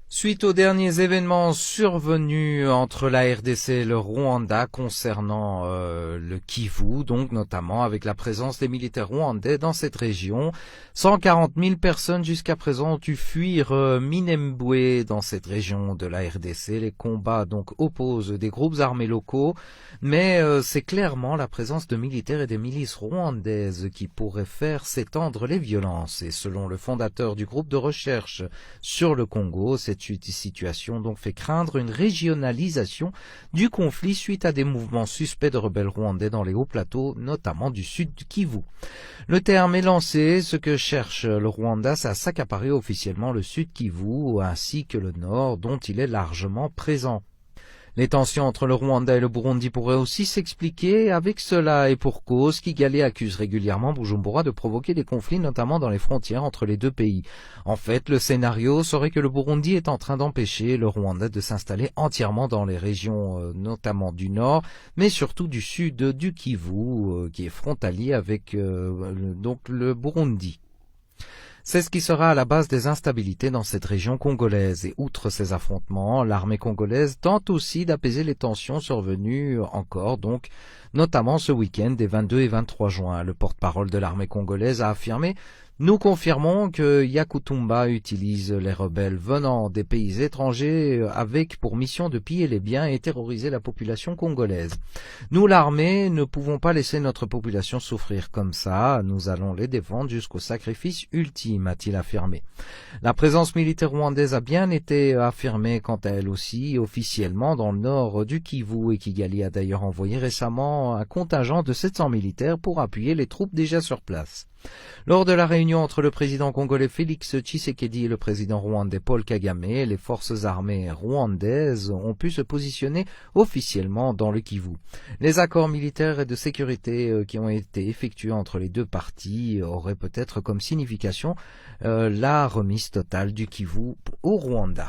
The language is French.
Suite aux derniers événements survenus entre la RDC et le Rwanda concernant le Kivu, donc notamment avec la présence des militaires rwandais dans cette région, 140 000 personnes jusqu'à présent ont dû fuir Minembwe dans cette région de la RDC. Les combats donc opposent des groupes armés locaux, mais c'est clairement la présence de militaires et des milices rwandaises qui pourrait faire s'étendre les violences. Et selon le fondateur du groupe de recherche sur le Congo, cette situation donc fait craindre une régionalisation du conflit suite à des mouvements suspects de rebelles rwandais dans les hauts plateaux, notamment du sud du Kivu. Le terme est lancé, ce que cherche le Rwanda, c'est à s'accaparer officiellement le sud Kivu ainsi que le nord dont il est largement présent. Les tensions entre le Rwanda et le Burundi pourraient aussi s'expliquer avec cela et pour cause Kigali accuse régulièrement Bujumbura de provoquer des conflits notamment dans les frontières entre les deux pays. En fait, le scénario serait que le Burundi est en train d'empêcher le Rwanda de s'installer entièrement dans les régions notamment du nord, mais surtout du sud du Kivu qui est frontalier avec donc le Burundi. C'est ce qui sera à la base des instabilités dans cette région congolaise. Et outre ces affrontements, l'armée congolaise tente aussi d'apaiser les tensions survenues encore, donc notamment ce week-end des 22 et 23 juin. Le porte-parole de l'armée congolaise a affirmé: nous confirmons que Yakutumba utilise les rebelles venant des pays étrangers avec pour mission de piller les biens et terroriser la population congolaise. Nous, l'armée, ne pouvons pas laisser notre population souffrir comme ça. Nous allons les défendre jusqu'au sacrifice ultime, a-t-il affirmé. La présence militaire rwandaise a bien été affirmée quant à elle aussi officiellement dans le nord du Kivu et Kigali a d'ailleurs envoyé récemment un contingent de 700 militaires pour appuyer les troupes déjà sur place. Lors de la réunion entre le président congolais Félix Tshisekedi et le président rwandais Paul Kagame, les forces armées rwandaises ont pu se positionner officiellement dans le Kivu. Les accords militaires et de sécurité qui ont été effectués entre les deux parties auraient peut-être comme signification la remise totale du Kivu au Rwanda.